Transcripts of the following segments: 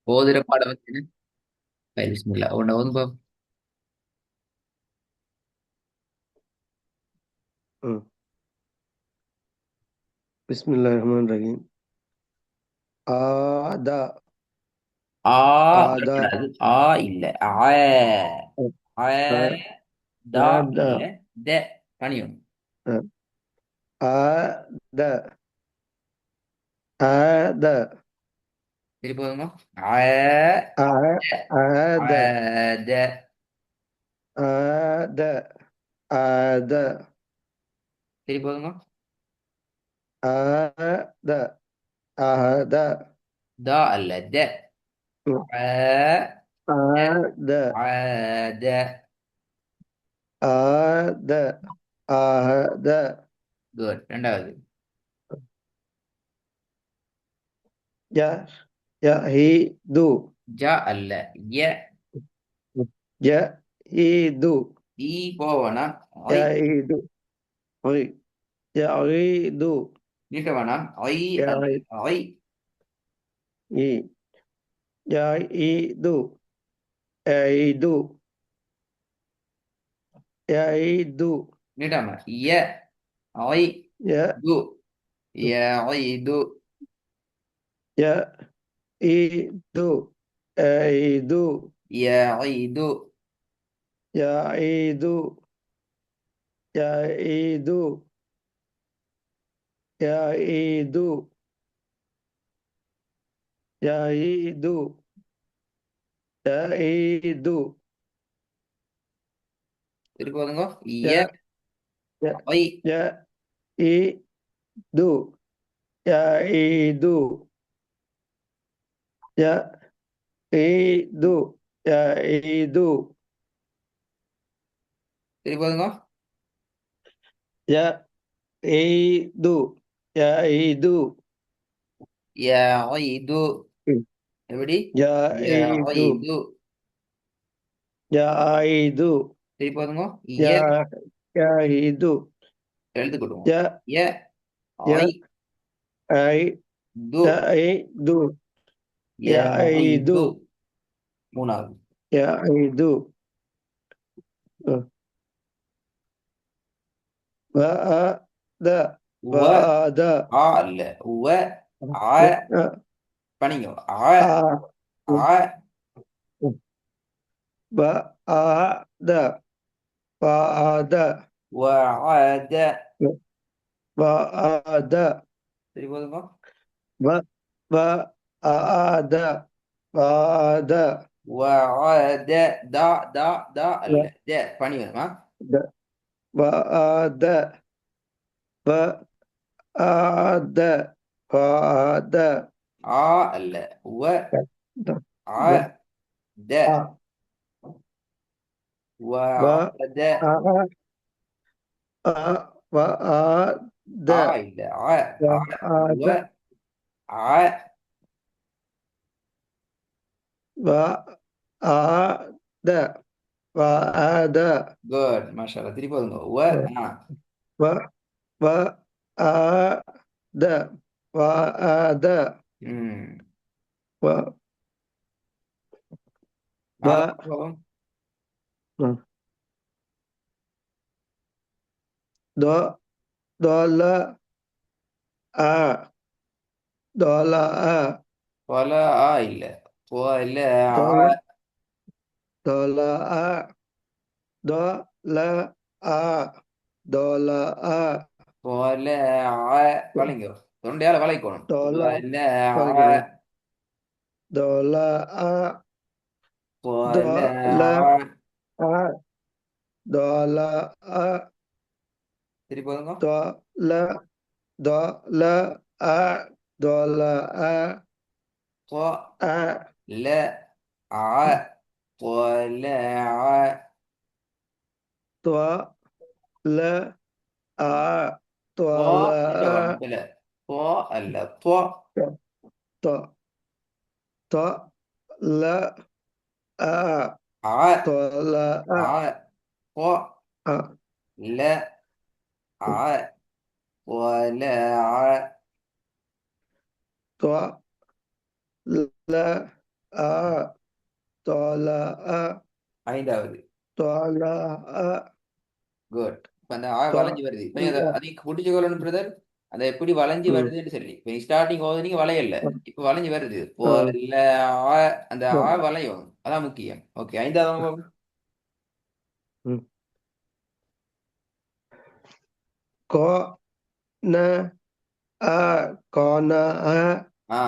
ஓதுற பாடம் வந்து என்ன? பிஸ்மில்லா உன்னை ஓதும்போ. ம். பிஸ்மில்லாஹிர் ரஹ்மானிர் ரஹீம். ஆதா ஆ ஆதா வரக்கூடாது. ஆ இல்ல. ஆ. ஆ. தா ஆதா இல்ல. த பணியும். ஆத ஆத திருப்பி போதுங்க. ஆ. ஆ ஆத த. ஆத ஆத திருப்பி போதுங்க. ஆத ஆத தா அல்ல. த. ஆ. ஆத த. ஆத ஆத குட். ரெண்டாவது. ய யஹீது ஜ அல்ல. ய. யஹீது ஈ போவனா. ஐ. யஹீது யஹீது நீட்ட வேணாம். ஐ அல்ல. யஹீது ஐ. யஹீது யஹீது யஹீது நீட்டாம. ய. ஐ. ய து. ய. ஐ. து. يعيد يعيد ய. ஐ. து. يعيد يعيد يعيد يعيد يعيد திருப்பி வந்துங்க. ய. يا يا ஐ. يعيد يعيد يعيد يعيد திருப்பி வந்துங்க. يعيد يعيد ய. ஐ. து. எப்படி? ய. يعيد ஐ. து. يعيد திருப்பி வந்துங்க. ய. يعيد எழுத்து கூட்டுவோம். يا ய. ஐ. يا أي து. يعيد ய. ஐ. يعيد து. மூணாவது. يعيد وعد வ. وعد ஆ அல்ல. வ. ஆ. பணிங்க. ஆ. ஆ. وعد وعد வஅத. وعد திருப்பி வந்துங்க. وعد وعد வஅத. தா. தா. தா அல்ல. த பணி வருமா? وعد وعد وعد ஆ அல்ல. வ. ஆ. த. வஅத. وعد ஆ இல்ல. ஆ. ஆ. وعد வ. ஆ. وعد وعد குட். மாஷா அல்லாஹ். திருப்பி வந்துங்க. வ. ஆ. و وعد وعد ம். و நாலு و போதும். دو دولار دولار வல. ஆ இல்ல. வ இல்ல. ஆ. دولار دولار دولار دولار வல. ஆ. வளைங்க. தொண்டையால வளைக்கணும். دولار வல. ஆ. دولار வல. دولار ஆ. دولار திருப்பி வந்துங்க. دولار دولار دولار ط. ல. ஆ. வல. ஆ. دولار ط. நீட்ட دولار வரணும். இல்ல. ط அல்ல. ط. طلع ஆ. طلع ஆ. ط. ல. ஆ. வல. ஆ. طلع ஐந்தாவது. طلع குட். இப்ப அந்த ஆ வளைஞ்சு வருது. இப்ப அதை طلع அதையும் புடிச்சு கொள்ளணும் பிரதர். அதை எப்படி வளைஞ்சு வருதுன்னு சொல்லி. இப்ப ஸ்டார்டிங் ஓதுனீங்க வளையல்ல. இப்ப வளைஞ்சு வருது. போல ஆ, அந்த ஆ வளையும். அதான் முக்கியம். ஓகே, ஐந்தாவது. có na con ஆ,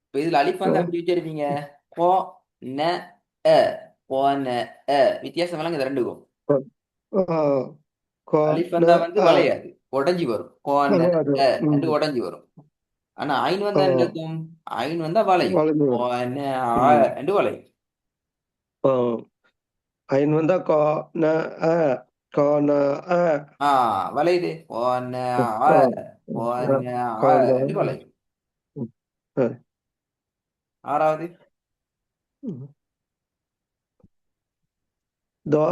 இப்ப இதுல அலிஃப் வந்து அப்படி வச்சிருப்பீங்க. கோ ந அ போன வித்தியாசம் எல்லாம் இது ரெண்டுக்கும். அலிஃப் con வந்தா வந்து a வளையாது, உடைஞ்சி வரும். கோன ரெண்டு உடைஞ்சி வரும். ஆனா ஐன் வந்தா என்ன இருக்கும்? ஐன் வந்தா வளையும். கோன ரெண்டு வளையும். ஐன் வந்தா con ஆ, வளையுது. கோன கோன ரெண்டு வளையும். ஆறாவது. do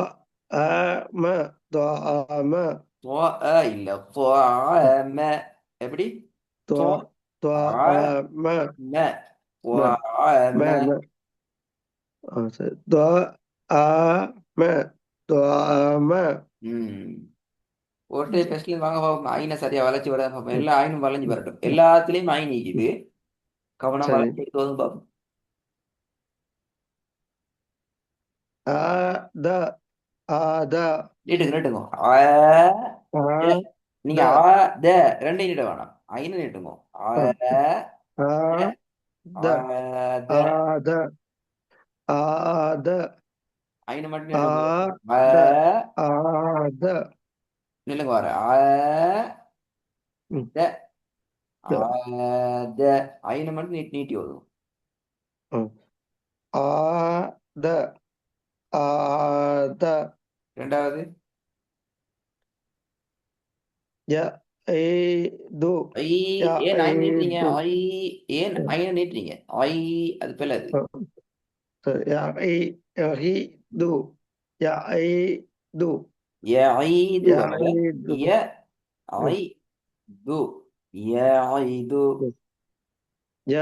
ma do ma தோ இல்ல தோ ம. எப்படி? do தோ do ma ம தோ ma ம. ma சரி do ma do ma ம், ஒரு பெஸ்ட்ல வாங்க பார்ப்போம். ஐனை சரியா வளைச்சு விட பார்ப்போம். எல்லா ஐனும் வளைஞ்சு வரட்டும். எல்லாத்துலயும் ஐன் நீக்குது. கவனம் சரி வளைச்சு எடுத்து பார்ப்போம். த த நீட்டுங்க நீட்டுங்க. த. நீங்க த த ரெண்டையும் நீட்ட வேணாம். ஐன்னு நீட்டுங்க. த த த. த த ஐனை மட்டும் ஆ நீட்டுங்க. த ஆத நில்லுங்க வர. ம், த த த. ஐனை மட்டும் நீட்டி வரும். ம். ஆத ஆத ரெண்டாவது. ய ஏது ஐ. ய ஏன் ஐன் நீட்டுறீங்க? ஏது ஐ. ஏன் ஐனை நீட்டுறீங்க? ஐ. அது பிள்ளது. சரி ய ஏது ய ஏது ஏ ஐ இது ய வரல. ஏது ஏ ஐ து. ஏ ஐ து. ய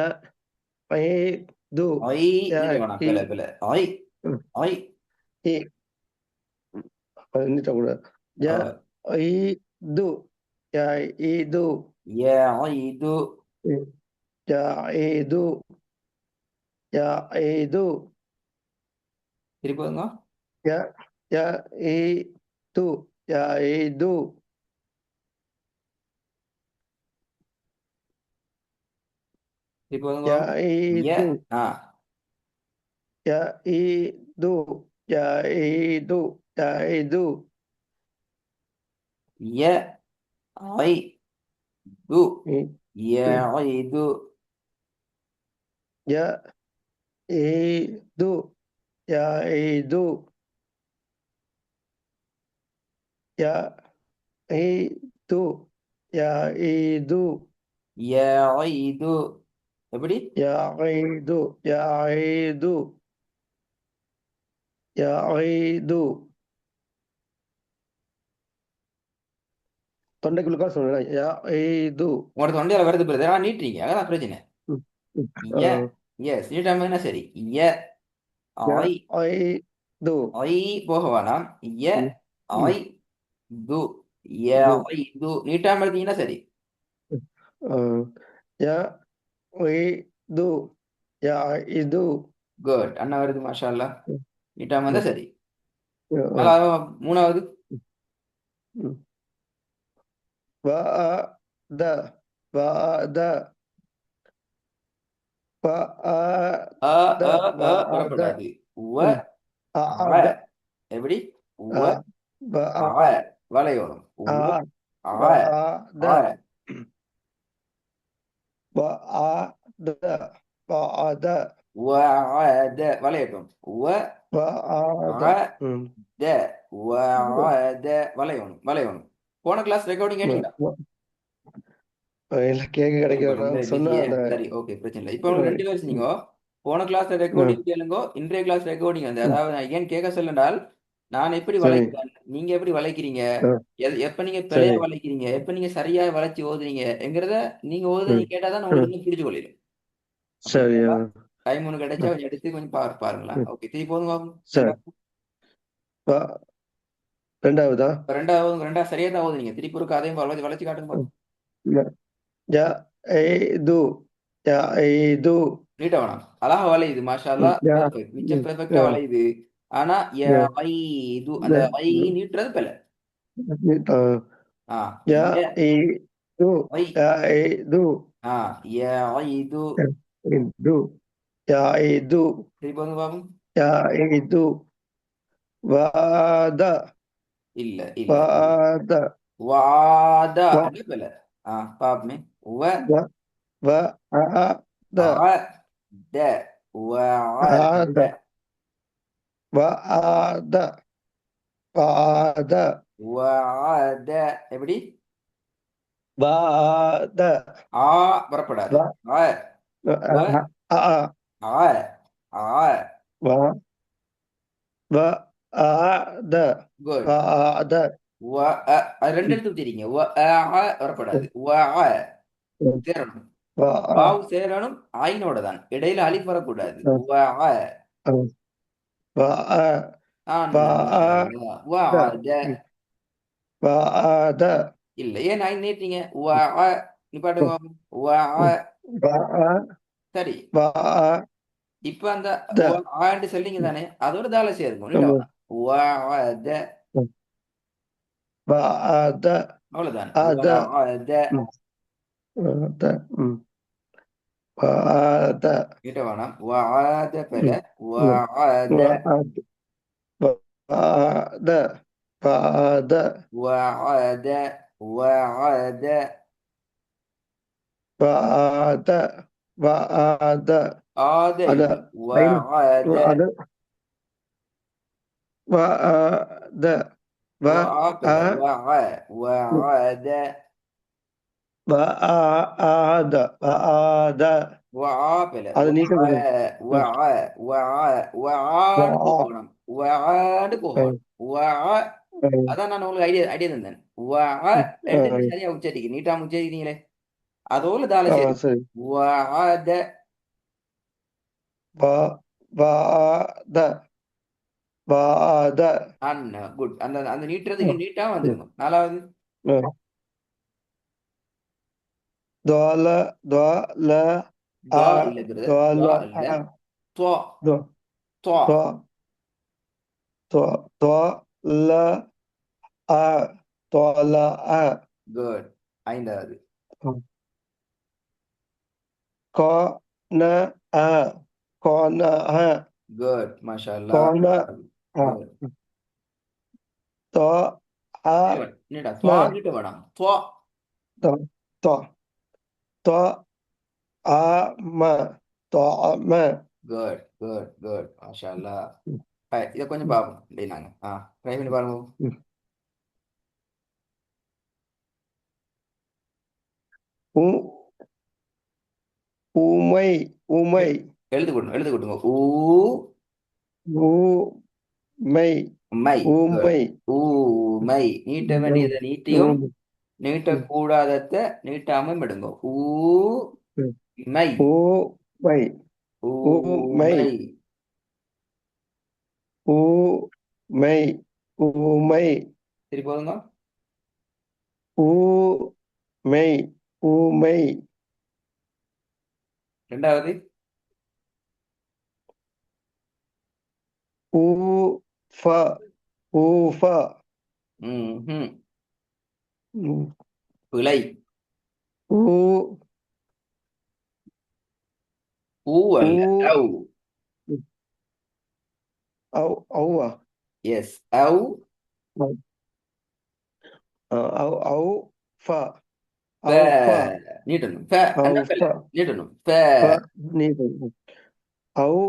ஏது ஐ ய நீட்ட வேணாம். இ பிள்ளை பிள்ளை. ஐ. ஐ. இ கூடாது ய ஏது ய ஏது ஏ ஐ து. ய ஏது ய ஏது திருப்பி வருங்க. ய ய ஏது ய ஏது திருப்பி வருங்க. ய ஏ. ஏது ஆ. ய ஏது ய ஏது ய ஏது ஏ ஐ து. ம், ஏ ம். ஐ து. ய ஏது ய ஏது ய ஏது ய ஏது ஏ ஐ து. எப்படி? ய ஏது ய ஏது ய ஏது தொண்டைக்குள்ளுக்கா சொல்றேன் ய ஏது உங்களோட தொண்டையில வருது பிரதர். ஆனா நீட்டுறீங்க, அதான் பிரச்சனை. ம், ம். ஏ. எஸ், நீட்டாம என்ன சரி. ஏ ய ஐ. ஏது ஐ போக வேணாம். ஏ ம், ஐ ம். து. ஏ இது ஐ து. நீட்டாம எடுத்தீங்கன்னா சரி. ய ஏது ய இது குட். அண்ணா வருது, மாஷா அல்லாஹ். நீட்டாம இருந்தா சரி. ம், நாலாவது. மூணாவது. ம். வஅத வஅத அ வஅத அ அ வஅத வரக்கூடாது. உவ ம். அ. அஅத எப்படி? அ உவ வஅ அ வளையணும். அ உவ அ வஅத அ. வஅத வஅத உவ அ த வளையட்டும். உவ வஅத அ ம். த. உவ அ த வளையணும் வளையணும். போன கிளாஸ் ரெக்கார்டிங் கேட்டீங்களா? இல்ல கேட்க கிடைக்க சொன்னா பிஸியே. அந்த சரி, ஓகே, பிரச்சனை இல்லை. இப்போ உங்களுக்கு ரெண்டு பேர் செஞ்சீங்க. போன கிளாஸ்ல ரெக்கார்டிங் கேளுங்க, இன்றைய கிளாஸ் ரெக்கார்டிங் வந்து, அதாவது நான் ஏன் கேட்க சொல்லனால், நான் எப்படி சரி வளைக்கிறேன், நீங்க எப்படி வளைக்கிறீங்க, எப்ப நீங்க பிழையா சரி வளைக்கிறீங்க, எப்ப நீங்க சரியா வளைச்சு ஓதுறீங்க என்கிறத நீங்க ஓதுறத ம் நீங்க கேட்டாதான் ம் உங்களுக்கு இன்னும் புரிஞ்சு கொள்ளிடும். அப்படி சரி கேட்டா டைம் ஒன்று கிடைச்சா கொஞ்சம் எடுத்து கொஞ்சம் பாருங்களா. ஓகே, திருப்பி போதும். சரி ரெண்டாவது. வ- ரெண்டாவதா? ரெண்டாவது சரியா தான் ஓதுனீங்க. திருப்பி ஒரு கதையும் வளைச்சு வளைச்சு காட்டுங்க பாப்போம். ய- ய ஏ து ய ஏ து நீட்ட வேணாம். அழகா வளையுது. மாஷா அல்லாஹ். ய பெர்ஃபெக்ட். மிச்சம் ம், பெர்ஃபெக்டா ய வளையுது. ஆனா ய ஐ இது அந்த த- ஐ நீட்டுறது பிழை. ஆ. ஆ ய ஏ து ஐ ய ஏ து ஆ இது ய ஏ து ய ஏ து திருப்பி வந்து பாப்போம். ய ஏ து வாத இல்ல இல்ல இல்ல. வாத வாதா வ என்ன பிழை? பாப்போமே. வ வ ஆ த த ஆத வஅத வாத வாத வஅத எப்படி? வாத ஆ வரப்படாது. வ ஆ வ ஆ ஆ ஆ வ வ ஆத குட். வாத வ அது ரெண்டு எழுத்து விட்டுறீங்க. வரப்படாது. சேரணும். வ வாவு சேரணும். ஆயினோட தான். இடையில அலிஃப் வரக்கூடாது. வ மாஷா வாத வாத இல்ல ஏன் நான் நீட்டீங்க. நிப்பாட்டுங்க. சரி. வாத இப்ப அந்த ஆண்டு சொல்லிங்க தானே அதோட தால சேருங்க. நீட்டவனா வஅத வாத அவ்வளவுதான். அத வஅத வாத வாத நீட்ட வேணாம். வஅத பெல வஅத வாத வாத வாத வஅத வஅத வாத வாத ஆத அத இல்ல. ஐன் வஅத அத வாத வ ஆ பெல வஅத வாத வாத பெல அது நீக்க கூடாது. வஆன்னு போகணும். வஆன்னு போகணும். வஅ அதான் நான் உங்களுக்கு ஐடியா ஐடியா தந்தேன். ரெண்டு நீ சரியா உச்சரிக்க நீட்டா உச்சரிக்கிறீங்களே அதோட தால சரி. சரி வஅத வா வாத வாத குட். அந்த அந்த நீட்டுறது நீட்டா வந்துருங்க. நாலாவது துவல துவல ஆ இல்ல பிரதர். துவல இல்ல. ஆ துவா து துவா துவ து துவல ஆ துவல ஆ குட். ஐந்தாவது கோ ந ஆ கோன ஆ குட். மாஷா அல்லாஹ். கோன ஆ குட். தோ ஆ நீட்டா ம துவா நீட்ட வேணாம். துவா தோ தோ தோ ஆ ம தோ ம குட் குட் குட். மாஷா அல்லாஹ். இதை கொஞ்சம் பார்ப்போம் அப்படின்னாங்க. ட்ரை பண்ணி பாருங்க. ஊ ஊமை ஊமை எழுது கொடுங்க எழுது கொடுங்க. ஊமை மை. குட். ஊமை ஊமை நீட்ட வேண்டியதை நீட்டியும் ஊமை நீட்டக்கூடாதத நீட்டாம விடுங்க. மை ஊமை ஊமை ஊமை ஊமை ஊமை சரி போதுங்க. ஊமை ஊமை ரெண்டாவது ஊஃப ஊஃப ம் ம். பிழை. ஊ ஊ அல்ல. ஊ ஔ. அவ் அவ்வா எஸ். ஔ அவ் அவ் ஃப ப அவ் ஃப நீட்டணும். ப அவ் என்ன ஃப பிழை நீட்டணும். ஃப நீட்டு அவ்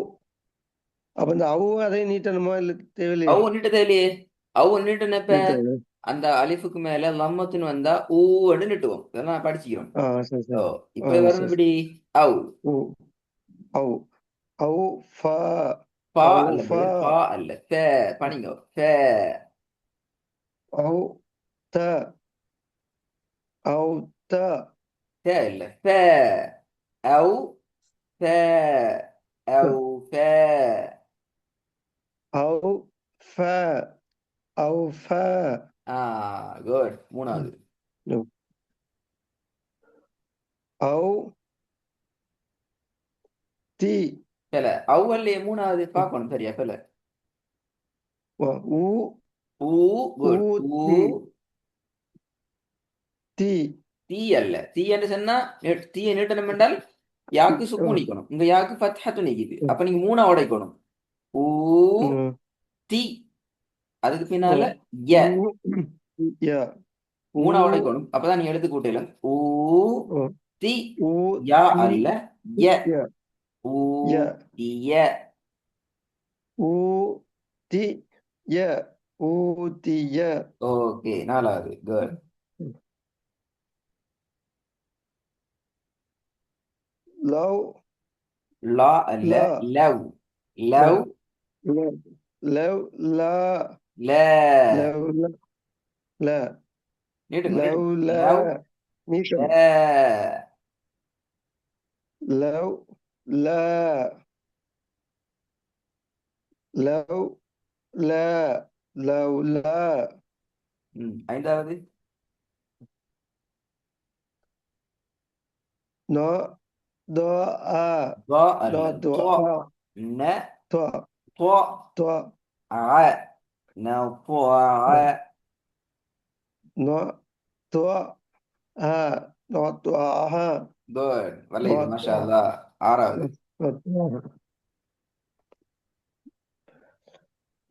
அப்ப இந்த அவு அதையும் நீட்டணுமா இல்ல தேவையில்லையே? அவு நீட்ட தேவையில்லையே. அவு நீட்டுனப்ப நீட்டது அந்த அலிஃபுக்கு மேல லம்மத்துன்னு வந்தா ஊன்னு நீட்டுவோம். இதெல்லாம் படிச்சுக்கிறோம். சரி ஓ சரி இப்ப வருது சரி இப்படி. அவு ஊ அவ் அவ் ஃப பா அவ் அல்ல ஃப பிரதர். பா அல்ல. பணிங்க. அவ் த அவ் த இல்ல. அவு ப அவு ப அவ் ஃப இல்ல அவ்வளே மூணாவது பார்க்கணும் சரியா இல்ல. ஊ ஊ ஊ குட். ஊ தி தி தீ அல்ல. தீ என்று சொன்னா தீயை நீட்டணும் என்றால் யாக்கு சுக்கூனிக்கணும். இங்க யாக்கு ஃபத்ஹத்து நீக்குது. அப்ப நீங்க மூணா உடைக்கணும். ஊ தி, அதுக்கு பின்னால ய ய ஊ மூணா உடைக்கணும். அப்பதான் நீ எழுத்து கூட்டல. ஊ தி ஊ யா தி அல்ல ய. ய ஊ ய திய. ஊ தி ய ஊதிய. ஓகே, நாலாவது குட். லவ் லா அல்ல ல லவ். ல லவ் ல லவ் ல ல. லவ் ல ல நீட்டுங்க லவ் நீட்டுங்க. ல லவ் நீட்டம். ல. லவ் ல லவ் ல லவ் ல ஐந்தாவது நோ தோ ஆ ضا நோ அல்ல தோ طا. ஆ ن தோ طا தோ ع. نطاع. நோ தோ ஆ நோ தோ ஆ குட், நோ வல்லைது தோ மாஷா அல்லாஹ். ஆறாவது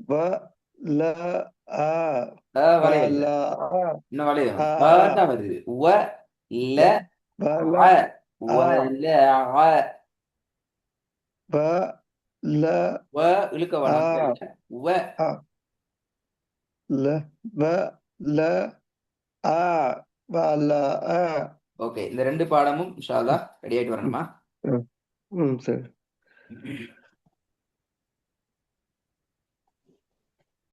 வ ல ஆ வ வளையல்ல. ல ஆ இன்னும் வளையுது. ஆ ஆ தான் வருது. வ ல வ ல ع. ஆ வலஅ. வ ல வ இழுக்க ஆ வேணாம் சரியா. வ. ஆ ல வ ல ஆ வ ல ஆ. ஓகே, இந்த ரெண்டு பாடமும் இன்ஷா அல்லாஹ் ரெடி ஆயிட்டு வரணுமா? ம் சரி.